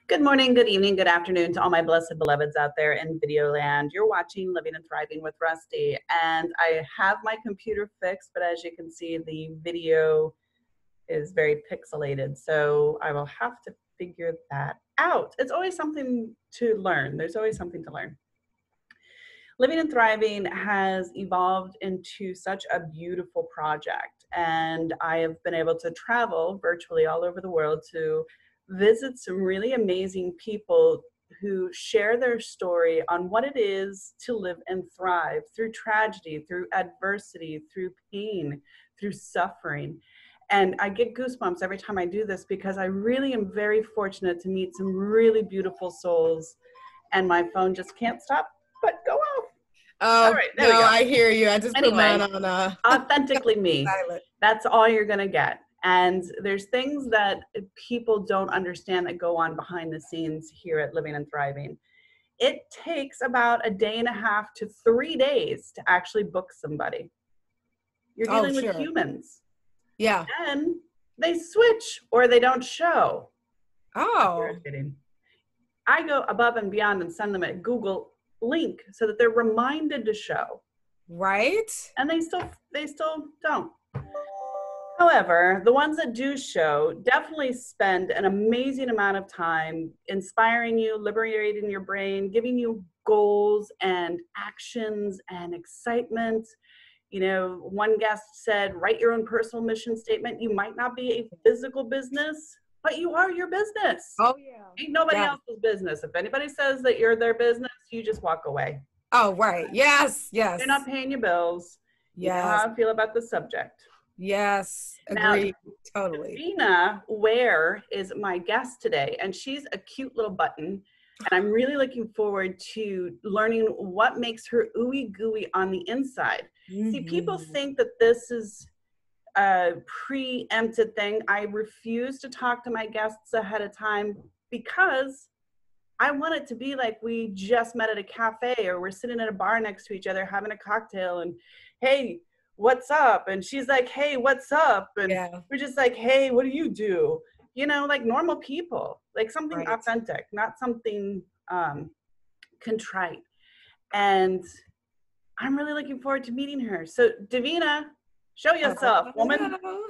Good morning, good evening, good afternoon to all my blessed beloveds out there in video land. You're watching Living and Thriving with Rusty, and I have my computer fixed, but as you can see, the video is very pixelated, so I will have to figure that out. It's always something to learn. There's always something to learn. Living and Thriving has evolved into such a beautiful project, and I have been able to travel virtually all over the world to visit some really amazing people who share their story on what it is to live and thrive through tragedy, through adversity, through pain, through suffering. And I get goosebumps every time I do this because I really am very fortunate to meet some really beautiful souls, and my phone just can't stop but go off. All Oh, right, there we no, go. I hear you. I just put mine Anyway, on authentically me. silent. That's all you're going to get. And there's things that people don't understand that go on behind the scenes here at Living and Thriving. It takes about a day and a half to 3 days to actually book somebody. You're Oh, dealing with sure. humans. Yeah. And they switch or they don't show. Oh, I go above and beyond and send them a Google link so that they're reminded to show. right? And they still don't. However, the ones that do show definitely spend an amazing amount of time inspiring you, liberating your brain, giving you goals and actions and excitement. You know, one guest said, write your own personal mission statement. You might not be a physical business, but you are your business. Oh, yeah. Ain't nobody Yeah. else's business. If anybody says that you're their business, you just walk away. Oh, right. Yes, yes. They're not paying you bills. You know Yes, how I feel about the subject. yes. Now, Agreed. Totally. Davina Ware is my guest today, and she's a cute little button. And I'm really looking forward to learning what makes her ooey gooey on the inside. See, people Mhm. think that this is a preempted thing. I refuse to talk to my guests ahead of time because I want it to be like we just met at a cafe or we're sitting at a bar next to each other having a cocktail and, hey, what's up? And she's like, hey, what's up? And Yeah, we're just like, hey, what do you do? You know, like normal people, like something right. authentic, not something contrite. And I'm really looking forward to meeting her. So Davina, show yourself, woman. Hello.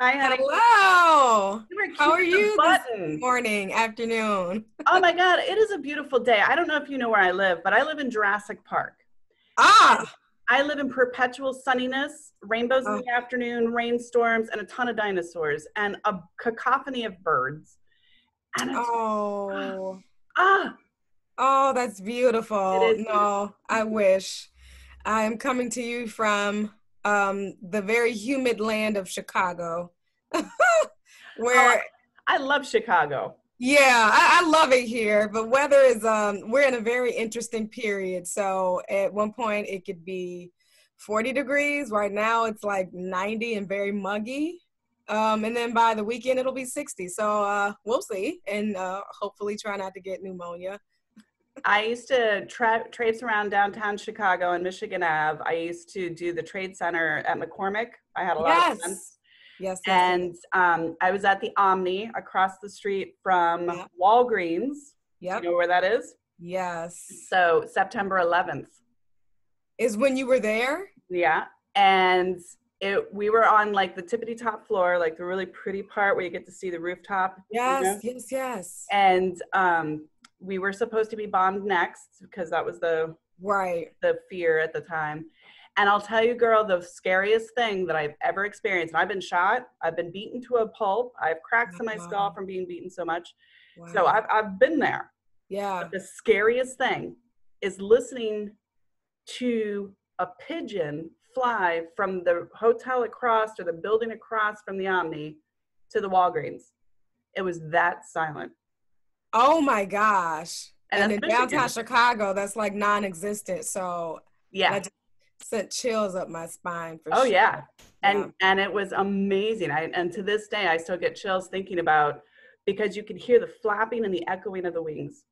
Hi, honey. Hello. You were How cute are as a you this button. morning, afternoon? Oh my God, it is a beautiful day. I don't know if you know where I live, but I live in Jurassic Park. Ah, I live in perpetual sunniness, rainbows in oh, the afternoon, rainstorms, and a ton of dinosaurs, and a cacophony of birds. And it's, oh, ah, oh, that's it beautiful. is beautiful. No, I wish. I am coming to you from the very humid land of Chicago, Oh, where, I love Chicago. yeah, I love it here, but weather is, we're in a very interesting period. So at one point it could be 40 degrees. Right now it's like 90 and very muggy. And then by the weekend it'll be 60. So we'll see, and hopefully try not to get pneumonia. I used to traipse around downtown Chicago and Michigan Ave. I used to do the Trade Center at McCormick. I had a lot of Yes, events. yes, yes, yes. And I was at the Omni across the street from Yep, Walgreens. Do you yep, know where that is? yes. So September 11th. Is when you were there? Yeah. And we were on like the tippity top floor, like the really pretty part where you get to see the rooftop, you Yes, know? yes, yes. And we were supposed to be bombed next because that was the Right. fear at the time. And I'll tell you, girl, the scariest thing that I've ever experienced, and I've been shot, I've been beaten to a pulp, I have cracks in my skull Wow. from being beaten so much. So Wow. I've been there. Yeah. But the scariest thing is listening to a pigeon fly from the hotel across or the building across from the Omni to the Walgreens. It was that silent. Oh my gosh. And And that's in downtown Michigan. Chicago, that's like non-existent. So Yeah. that just sent chills up my spine for Oh sure. yeah. Yeah. And it was amazing. And to this day I still get chills thinking about, because you could hear the flapping and the echoing of the wings.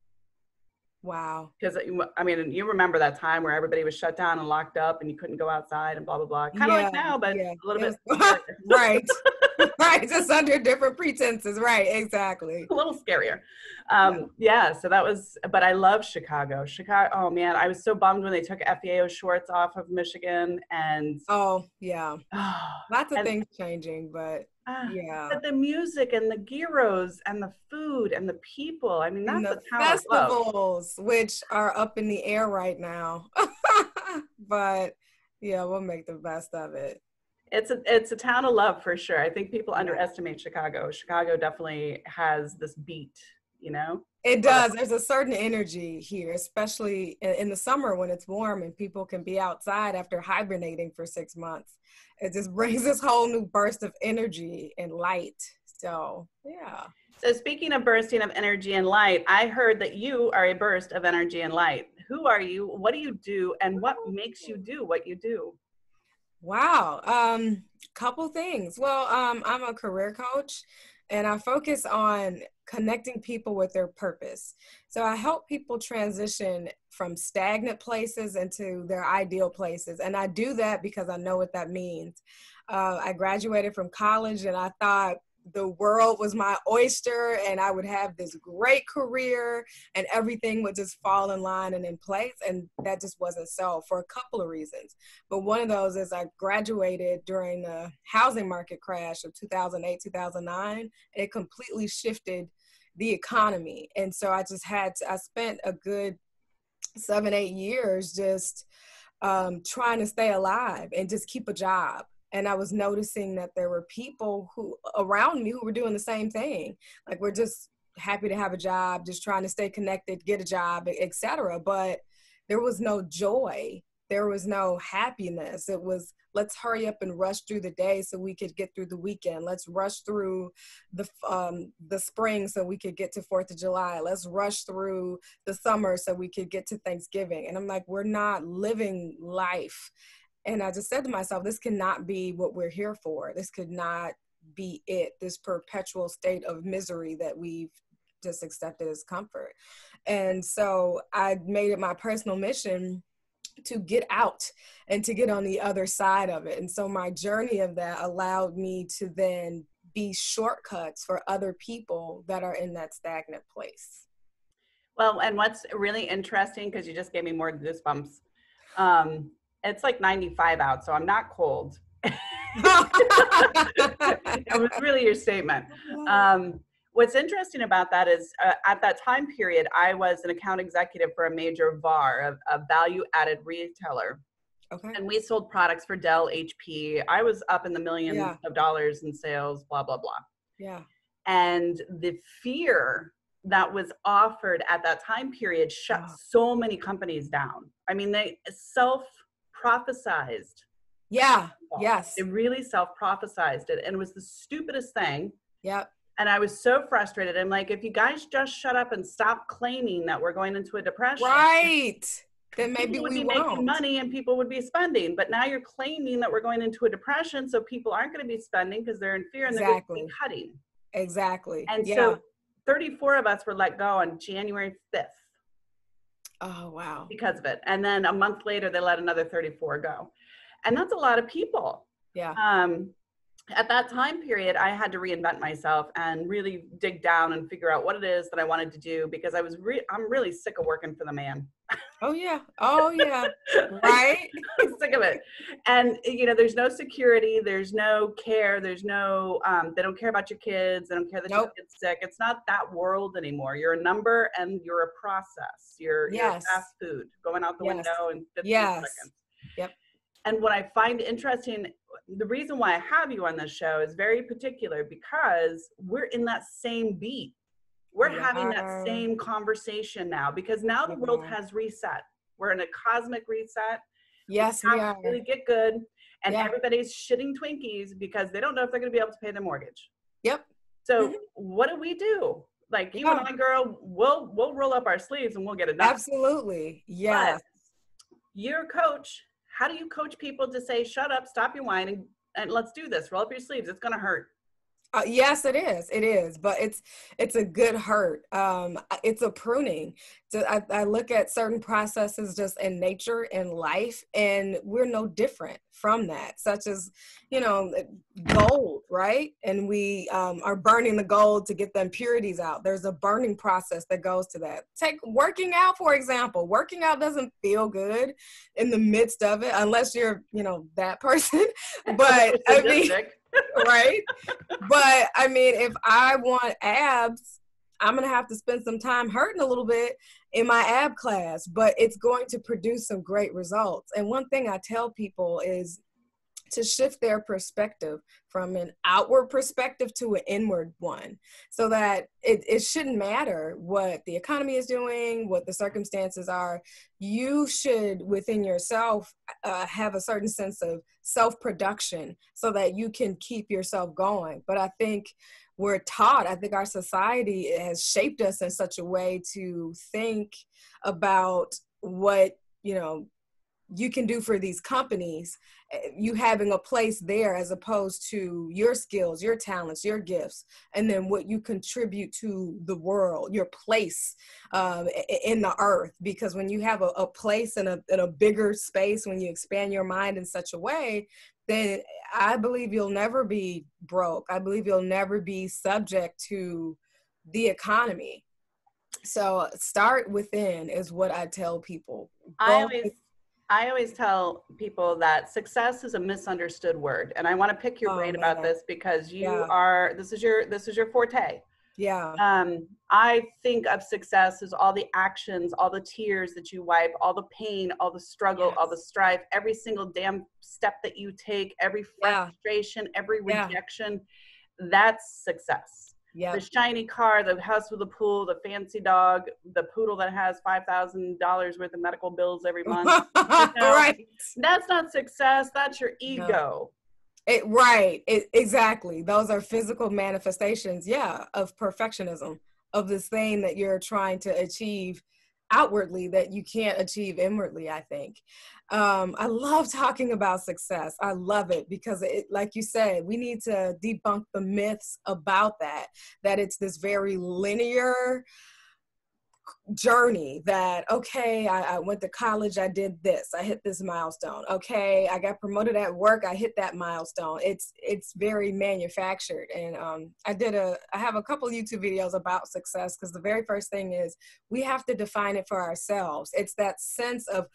Wow. Because I mean, you remember that time where everybody was shut down and locked up and you couldn't go outside and blah blah blah. Kind of like Yeah. now, but Yeah. a little It bit was scarier. right. Right, just under different pretenses. Right, exactly. A little scarier. Yeah. Yeah, so that was, but I love Chicago. Chicago, oh man, I was so bummed when they took FAO Schwartz off of Michigan and, Oh, yeah. oh, Lots of and things changing, but yeah. but the music and the gyros and the food and the people, I mean, And that's a the town of love. festivals, which are up in the air right now. But yeah, we'll make the best of it. It's a town of love for sure. I think people Yeah. underestimate Chicago. Chicago definitely has this beat, you know? It Love it. does. There's a certain energy here, especially in the summer when it's warm and people can be outside after hibernating for 6 months. It just brings this whole new burst of energy and light. So, yeah. So speaking of bursting of energy and light, I heard that you are a burst of energy and light. Who are you? What do you do? And what makes you do what you do? Wow. Couple things. Well, I'm a career coach and I focus on connecting people with their purpose. So I help people transition from stagnant places into their ideal places. And I do that because I know what that means. I graduated from college and I thought the world was my oyster and I would have this great career and everything would just fall in line and in place. And that just wasn't so for a couple of reasons. But one of those is I graduated during the housing market crash of 2008, 2009. It completely shifted the economy. And so I spent a good 7, 8 years just trying to stay alive and just keep a job. And I was noticing that there were people who around me who were doing the same thing. Like we're just happy to have a job, just trying to stay connected, get a job, etc. But there was no joy. There was no happiness. It was, let's hurry up and rush through the day so we could get through the weekend. Let's rush through the spring so we could get to 4th of July. Let's rush through the summer so we could get to Thanksgiving. And I'm like, we're not living life. And I just said to myself, this cannot be what we're here for. This could not be it, this perpetual state of misery that we've just accepted as comfort. And so I made it my personal mission to get out and to get on the other side of it. And so my journey of that allowed me to then be shortcuts for other people that are in that stagnant place. Well, and what's really interesting, because you just gave me more goosebumps, it's like 95 out, so I'm not cold. It was really your statement. What's interesting about that is at that time period, I was an account executive for a major VAR, a value-added retailer. Okay. And we sold products for Dell, HP. I was up in the millions of dollars in sales, blah, blah, blah. Yeah. And the fear that was offered at that time period shut so many companies down. I mean, they self-prophesized. Yeah. Yes. They really self-prophesized it. And it was the stupidest thing. Yep. And I was so frustrated. I'm like, if you guys just shut up and stop claiming that we're going into a depression. Right. Then maybe we would we be won't. making money and people would be spending. But now you're claiming that we're going into a depression. So people aren't going to be spending because they're in fear and they're going to be cutting. Exactly. And so 34 of us were let go on January 5th. Oh, wow. Because of it. And then a month later, they let another 34 go. And that's a lot of people. Yeah. At that time period, I had to reinvent myself and really dig down and figure out what it is that I wanted to do, because I'm really sick of working for the man. Oh yeah. Oh yeah. Right. I'm sick of it. And there's no security, there's no care, there's no they don't care about your kids, they don't care that you get sick. It's not that world anymore. You're a number and you're a process. You're fast food going out the window in 15 seconds. Yep. And what I find interesting, the reason why I have you on this show is very particular, because we're in that same beat. We're having that same conversation now, because now the world has reset. We're in a cosmic reset. Yes, we are. Really get good. And everybody's shitting Twinkies because they don't know if they're going to be able to pay their mortgage. Yep. So what do? Like you and I, girl, we'll roll up our sleeves and we'll get it done. Absolutely. Yes. But you're a coach. How do you coach people to say, shut up, stop your whining, and let's do this. Roll up your sleeves. It's going to hurt. Yes, it is. It is, but it's a good hurt. It's a pruning. So I look at certain processes just in nature in life, and we're no different from that. Such as, gold, right? And we are burning the gold to get the impurities out. There's a burning process that goes to that. Take working out, for example. Working out doesn't feel good in the midst of it, unless you're, that person. But I mean, right? But I mean, if I want abs, I'm going to have to spend some time hurting a little bit in my ab class, but it's going to produce some great results. And one thing I tell people is to shift their perspective from an outward perspective to an inward one, so that it shouldn't matter what the economy is doing, what the circumstances are. You should, within yourself, have a certain sense of self-production so that you can keep yourself going. But I think I think our society has shaped us in such a way to think about what, you can do for these companies, you having a place there as opposed to your skills, your talents, your gifts, and then what you contribute to the world, your place in the earth. Because when you have a place in a bigger space, when you expand your mind in such a way, then I believe you'll never be broke. I believe you'll never be subject to the economy. So start within is what I tell people. I always tell people that success is a misunderstood word, and I want to pick your brain about this because this is your forte. Yeah. I think of success as all the actions, all the tears that you wipe, all the pain, all the struggle, all the strife, every single damn step that you take, every frustration, every rejection. That's success. The shiny car, the house with a pool, the fancy dog, the poodle that has $5,000 worth of medical bills every month. Right. That's not success. That's your ego. Exactly. Those are physical manifestations, of perfectionism, of this thing that you're trying to achieve outwardly that you can't achieve inwardly, I think. I love talking about success. I love it because like you said, we need to debunk the myths about that it's this very linear journey that, okay, I went to college, I did this, I hit this milestone. Okay, I got promoted at work, I hit that milestone. It's very manufactured. And I have a couple YouTube videos about success, because the very first thing is we have to define it for ourselves. It's that sense of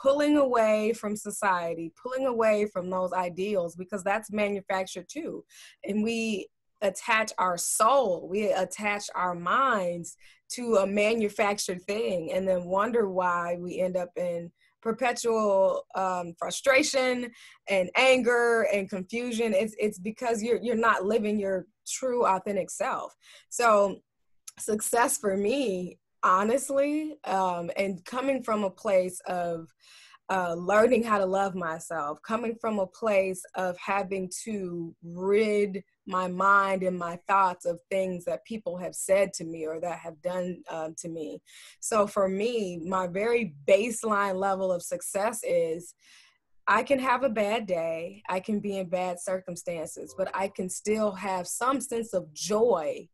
pulling away from society, pulling away from those ideals, because that's manufactured too. And we attach our soul, we attach our minds to a manufactured thing, and then wonder why we end up in perpetual frustration and anger and confusion. It's because you're not living your true authentic self. So success for me, honestly, and coming from a place of learning how to love myself, coming from a place of having to rid my mind and my thoughts of things that people have said to me or that have done to me. So for me, my very baseline level of success is I can have a bad day, I can be in bad circumstances, but I can still have some sense of joy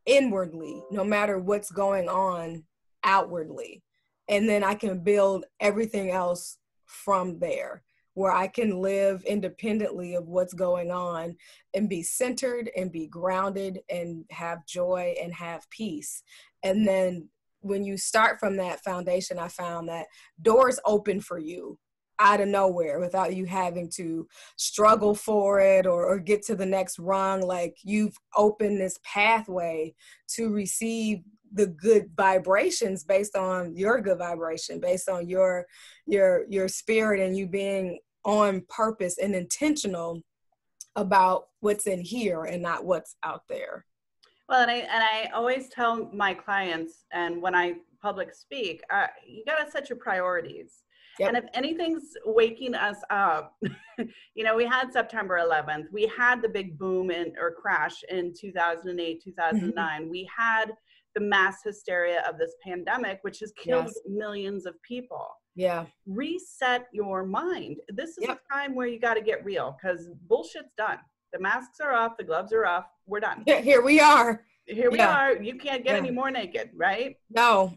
inwardly, no matter what's going on outwardly. And then I can build everything else from there, where I can live independently of what's going on and be centered and be grounded and have joy and have peace. And then when you start from that foundation, I found that doors open for you out of nowhere without you having to struggle for it or get to the next rung. Like, you've opened this pathway to receive the good vibrations based on your good vibration, based on your spirit, and you being on purpose and intentional about what's in here and not what's out there. Well, and I always tell my clients, and when I public speak, you got to set your priorities. Yep. And if anything's waking us up, we had September 11th, we had the big boom or crash in 2008, 2009. We had the mass hysteria of this pandemic, which has killed millions of people. Yeah. Reset your mind. This is a time where you got to get real, because bullshit's done. The masks are off, the gloves are off, we're done. Yeah, here we are. Here we are. You can't get any more naked, right? No.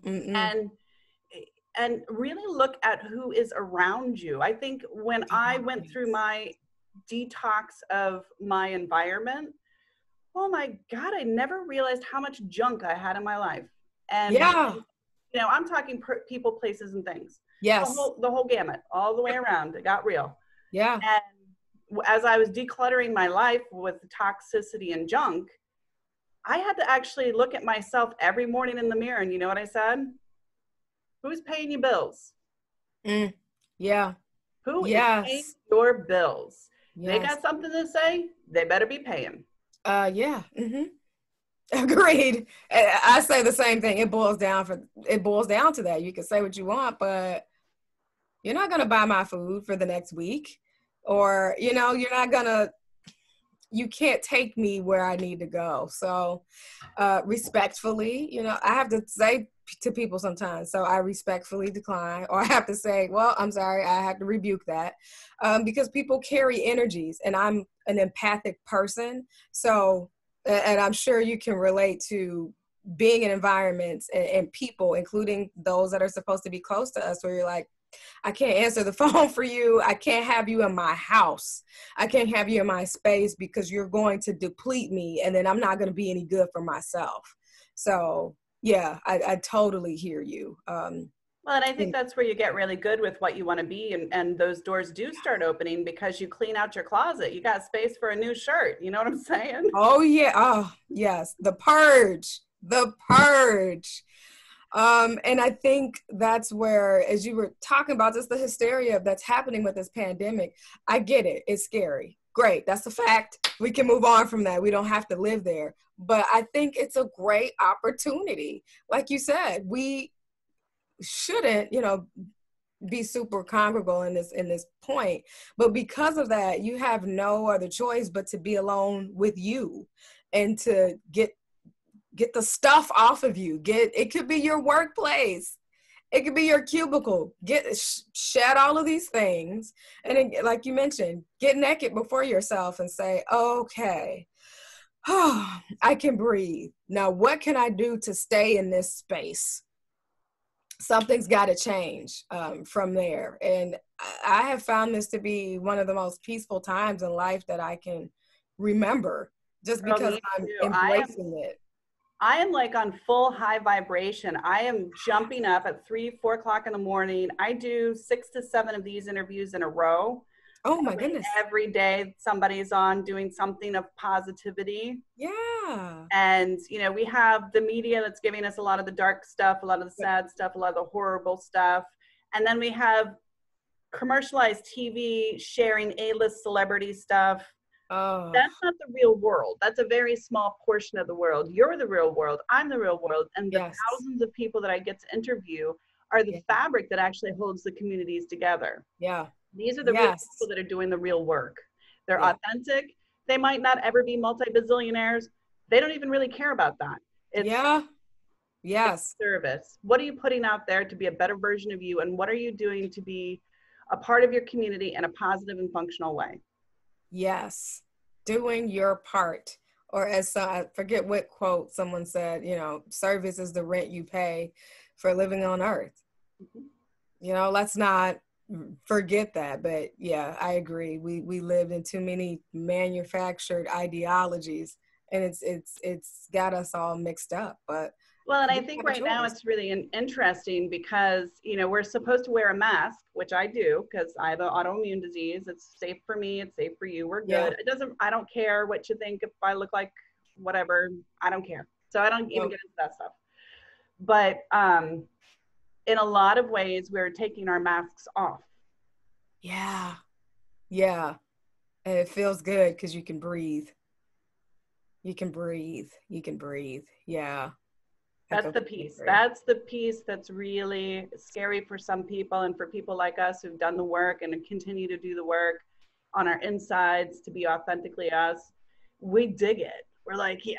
And really look at who is around you. I think when I went through my detox of my environment, oh my God, I never realized how much junk I had in my life. And you know, I'm talking people, places, and things. Yes. The whole gamut, all the way around. It got real. Yeah. And as I was decluttering my life with toxicity and junk, I had to actually look at myself every morning in the mirror. And you know what I said? Who's paying your bills? Yeah. Who is paying your bills? Yes. They got something to say, they better be paying. Yeah. Agreed. I say the same thing. It boils down to that. You can say what you want, but you're not going to buy my food for the next week, or, you know, you can't take me where I need to go. So, respectfully, you know, I have to say to people sometimes, so I respectfully decline, or I have to say, well, I'm sorry, I have to rebuke that, because people carry energies, and I'm an empathic person. So, and I'm sure you can relate to being in environments and people, including those that are supposed to be close to us, where you're like, I can't answer the phone for you. I can't have you in my house. I can't have you in my space because you're going to deplete me, and then I'm not going to be any good for myself. So yeah, I totally hear you. Well, and I think that's where you get really good with what you want to be, and those doors do start opening because you clean out your closet. You got space for a new shirt. You know what I'm saying? Oh yeah. Oh yes. The purge. And I think that's where, as you were talking about, just the hysteria that's happening with this pandemic, I get it. It's scary. Great. That's a fact. We can move on from that. We don't have to live there. But I think it's a great opportunity. Like you said, we shouldn't, you know, be super congregable in this point. But because of that, you have no other choice but to be alone with you and to get the stuff off of you. It could be your workplace. It could be your cubicle. Shed all of these things. And like you mentioned, get naked before yourself and say, okay, I can breathe. Now, what can I do to stay in this space? Something's got to change from there. And I have found this to be one of the most peaceful times in life that I can remember, just because I'm embracing it. I am like on full high vibration. I am jumping up at 3, 4 o'clock in the morning. I do 6 to 7 of these interviews in a row. Oh my goodness. Every day somebody's on doing something of positivity. Yeah. And, you know, we have the media that's giving us a lot of the dark stuff, a lot of the sad stuff, a lot of the horrible stuff. And then we have commercialized TV sharing A-list celebrity stuff. Oh. That's not the real world. That's a very small portion of the world. You're the real world. I'm the real world. And the thousands of people that I get to interview are the fabric that actually holds the communities together. Yeah. These are the real people that are doing the real work. They're authentic. They might not ever be multi-bazillionaires. They don't even really care about that. It's service. What are you putting out there to be a better version of you? And what are you doing to be a part of your community in a positive and functional way? Yes, doing your part. Or as I forget what quote someone said, you know, service is the rent you pay for living on earth. Mm-hmm. You know, let's not forget that. But yeah, I agree. We lived in too many manufactured ideologies, and it's got us all mixed up. But well, and I think right now it's really interesting because, you know, we're supposed to wear a mask, which I do because I have an autoimmune disease. It's safe for me. It's safe for you. We're good. I don't care what you think if I look like whatever. I don't care. So I don't even get into that stuff. But in a lot of ways, we're taking our masks off. Yeah. Yeah. And it feels good because you can breathe. You can breathe. Yeah. That's the piece. That's the piece that's really scary for some people, and for people like us who've done the work and continue to do the work on our insides to be authentically us. We dig it. We're like, yeah.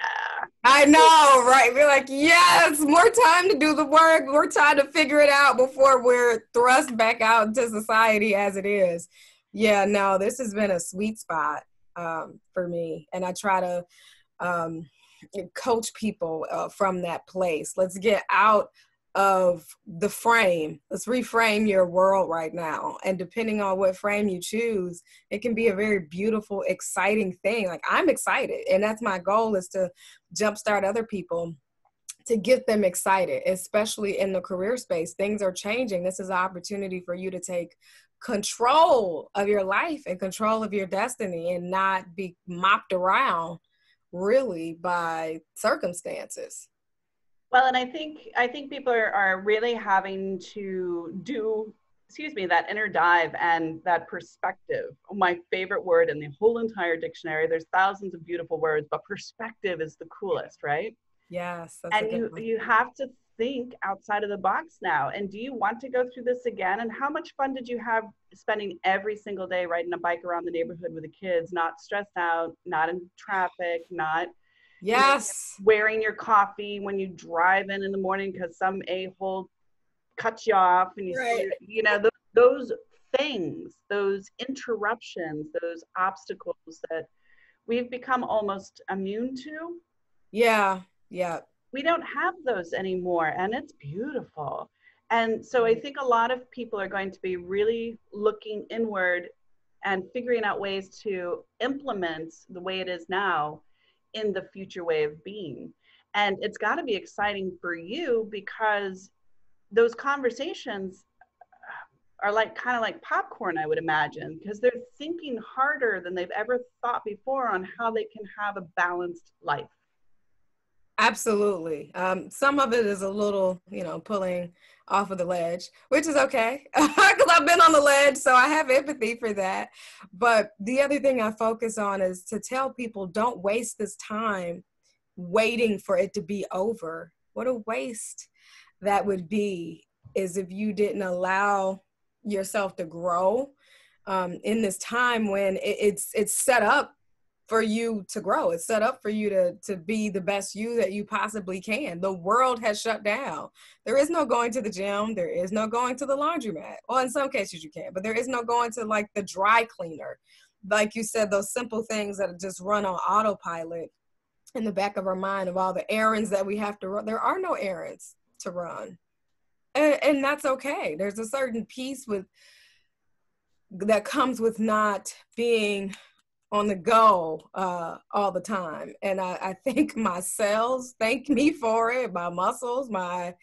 I know, right? We're like, yes, more time to do the work. More time to figure it out before we're thrust back out into society as it is. Yeah, no, this has been a sweet spot. for me. And I try to coach people from that place. Let's get out of the frame. Let's reframe your world right now. And depending on what frame you choose, it can be a very beautiful, exciting thing. Like, I'm excited. And that's my goal, is to jumpstart other people, to get them excited, especially in the career space. Things are changing. This is an opportunity for you to take control of your life and control of your destiny, and not be mopped around really by circumstances. Well, and I think people are really having to do, excuse me, that inner dive and that perspective. My favorite word in the whole entire dictionary. There's thousands of beautiful words, but perspective is the coolest, right? Yes, that's a And good one. you have to think outside of the box now. And do you want to go through this again? And how much fun did you have spending every single day riding a bike around the neighborhood with the kids, not stressed out, not in traffic, not, you know, Yes. wearing your coffee when you drive in the morning because some a-hole cuts you off, and you Right. see, you know, those things, those interruptions, those obstacles that we've become almost immune to. Yeah. Yeah. We don't have those anymore, and it's beautiful. And so I think a lot of people are going to be really looking inward and figuring out ways to implement the way it is now in the future way of being. And it's got to be exciting for you, because those conversations are like kind of like popcorn, I would imagine, because they're thinking harder than they've ever thought before on how they can have a balanced life. Absolutely. Some of it is a little, pulling off of the ledge, which is okay, because I've been on the ledge, so I have empathy for that. But the other thing I focus on is to tell people, don't waste this time waiting for it to be over. What a waste that would be, is if you didn't allow yourself to grow in this time when it's set up for you to grow. It's set up for you to be the best you that you possibly can. The world has shut down. There is no going to the gym. There is no going to the laundromat. Well, in some cases you can, but there is no going to, like, the dry cleaner. Like you said, those simple things that just run on autopilot in the back of our mind, of all the errands that we have to run. There are no errands to run. And that's okay. There's a certain peace that comes with not being on the go all the time. And I think my cells thank me for it. My muscles, my,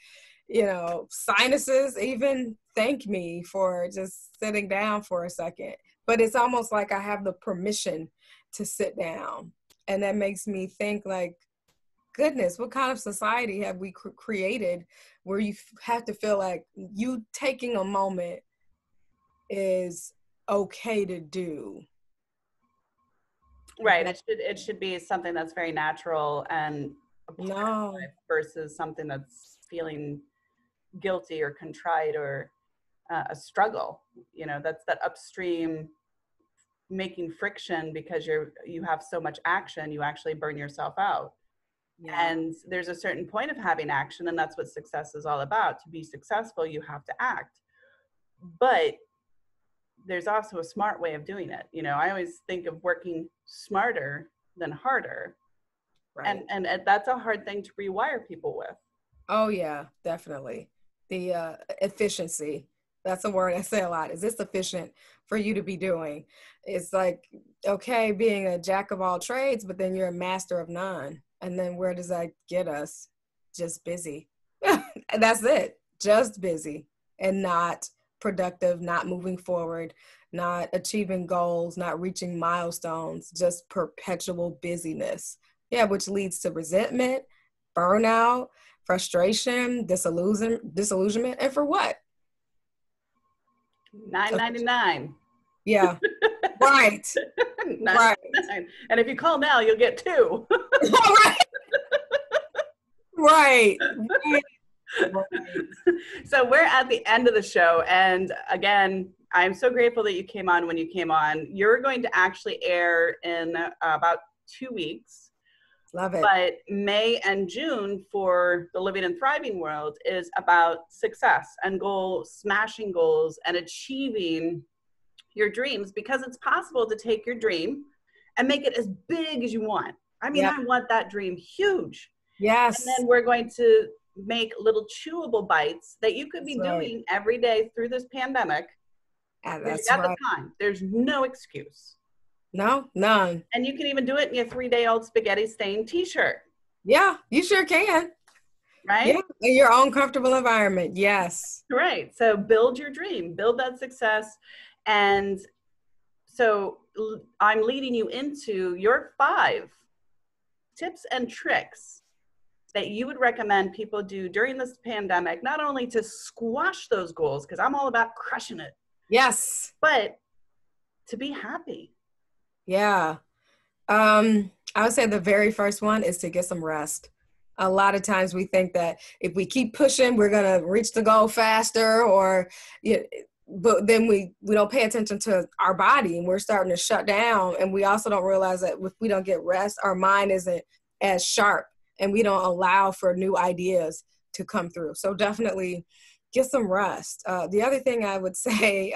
sinuses even thank me for just sitting down for a second. But it's almost like I have the permission to sit down. And that makes me think, like, goodness, what kind of society have we created where you have to feel like you taking a moment is okay to do? Right. It should be something that's very natural and a part of No. life, versus something that's feeling guilty or contrite or a struggle. You know, that's that upstream making friction, because you have so much action, you actually burn yourself out. Yeah. And there's a certain point of having action, and that's what success is all about. To be successful, you have to act. But there's also a smart way of doing it. You know, I always think of working smarter than harder. Right. And that's a hard thing to rewire people with. Oh yeah, definitely. The efficiency. That's a word I say a lot. Is this efficient for you to be doing? It's like, okay, being a jack of all trades, but then you're a master of none. And then where does that get us? Just busy. And that's it. Just busy and not productive, not moving forward, not achieving goals, not reaching milestones, just perpetual busyness. Yeah, which leads to resentment, burnout, frustration, disillusionment, and for what? $9.99. Yeah, right, right, $9.99. And if you call now, you'll get two. right, right, right. So we're at the end of the show. And again, I'm so grateful that you came on when you came on. You're going to actually air in about 2 weeks. Love it. But May and June for the Living and Thriving World is about success and smashing goals and achieving your dreams, because it's possible to take your dream and make it as big as you want. I mean, Yep. I want that dream huge. And Yes. then we're going to make little chewable bites that you could be That's right. doing every day through this pandemic. And Because you that's got the right. time. There's no excuse. No, none. And you can even do it in your 3-day-old spaghetti stained t-shirt, Yeah, you sure can. Yeah, right? in your own comfortable environment. Yes. Right. So build your dream, build that success. And so I'm leading you into your 5 tips and tricks that you would recommend people do during this pandemic, not only to squash those goals, because I'm all about crushing it, Yes. but to be happy. Yeah. I would say the very first one is to get some rest. A lot of times we think that if we keep pushing, we're going to reach the goal faster, or, you know, but then we don't pay attention to our body and we're starting to shut down. And we also don't realize that if we don't get rest, our mind isn't as sharp and we don't allow for new ideas to come through. So definitely get some rest. The other thing I would say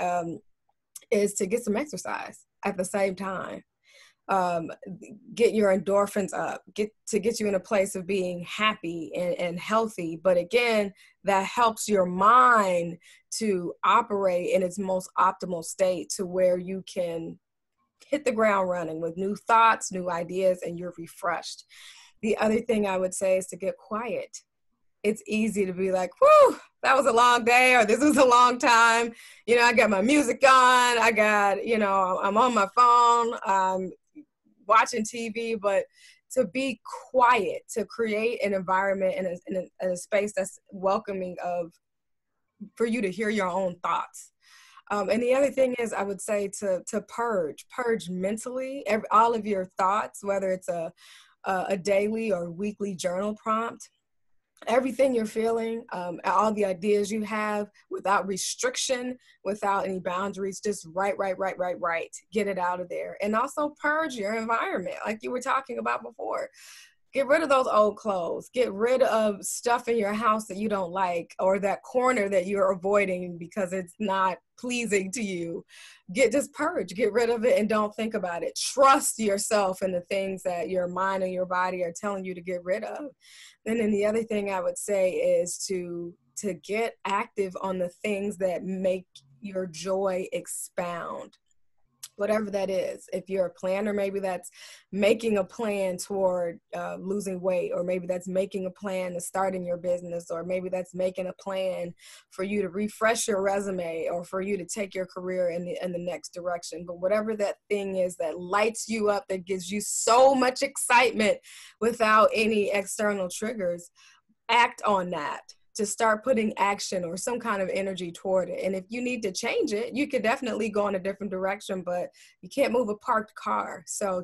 is to get some exercise at the same time. um, get your endorphins up, get you in a place of being happy and healthy. But again, that helps your mind to operate in its most optimal state to where you can hit the ground running with new thoughts, new ideas, and you're refreshed. The other thing I would say is to get quiet. It's easy to be like, whew, that was a long day, or this was a long time. I got my music on, I'm on my phone, watching TV, but to be quiet, to create an environment in a space that's welcoming for you to hear your own thoughts. And the other thing is, I would say to purge mentally all of your thoughts, whether it's a daily or weekly journal prompt. Everything you're feeling, all the ideas you have, without restriction, without any boundaries, just write. Get it out of there. And also purge your environment, like you were talking about before. Get rid of those old clothes. Get rid of stuff in your house that you don't like, or that corner that you're avoiding because it's not pleasing to you. Just purge, get rid of it, and don't think about it. Trust yourself and the things that your mind and your body are telling you to get rid of. And then the other thing I would say is to get active on the things that make your joy expound. Whatever that is. If you're a planner, maybe that's making a plan toward losing weight, or maybe that's making a plan to starting your business, or maybe that's making a plan for you to refresh your resume, or for you to take your career in the next direction. But whatever that thing is that lights you up, that gives you so much excitement without any external triggers, act on that. To start putting action or some kind of energy toward it. And if you need to change it, you could definitely go in a different direction, but you can't move a parked car. So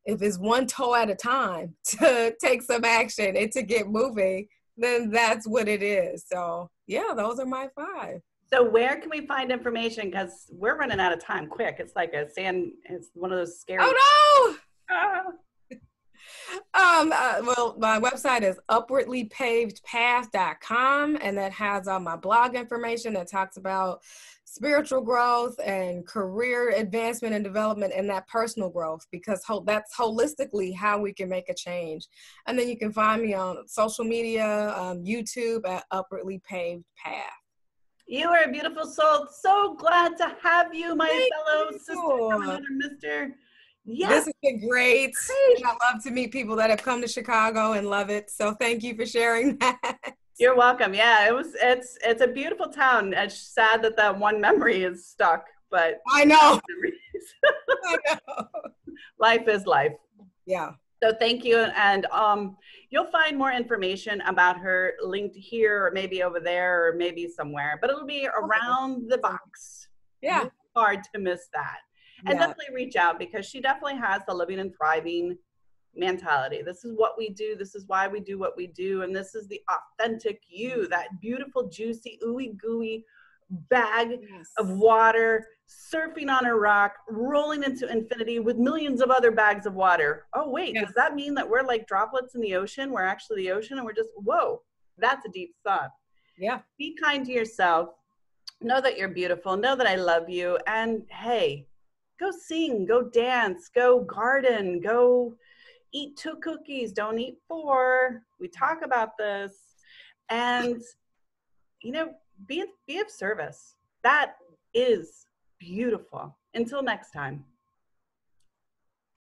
if it's one toe at a time, to take some action and to get moving, then that's what it is. So yeah, those are my 5. So where can we find information? Because we're running out of time quick. It's like it's one of those scary. Oh no! Ah. Well, my website is upwardlypavedpath.com, and that has all my blog information that talks about spiritual growth and career advancement and development, and that personal growth, because that's holistically how we can make a change. And then you can find me on social media, YouTube at Upwardly Paved Path. You are a beautiful soul. So glad to have you, my Thank fellow you. sister, brother, mister. Yes. This has been great. Great. And I love to meet people that have come to Chicago and love it. So thank you for sharing that. You're welcome. Yeah, it's a beautiful town. It's sad that one memory is stuck, but I know. I know. Life is life. Yeah. So thank you. And you'll find more information about her linked here, or maybe over there, or maybe somewhere, but it'll be around the box. Yeah. It's hard to miss that. And definitely reach out, because she definitely has the living and thriving mentality. This is what we do. This is why we do what we do. And this is the authentic you, that beautiful, juicy, ooey gooey bag of water, surfing on a rock, rolling into infinity with millions of other bags of water. Oh, wait, does that mean that we're like droplets in the ocean? We're actually the ocean, and we're just, whoa, that's a deep thought. Yeah. Be kind to yourself. Know that you're beautiful. Know that I love you. And hey, go sing, go dance, go garden, go eat 2 cookies, don't eat 4. We talk about this. And, you know, be of service. That is beautiful. Until next time.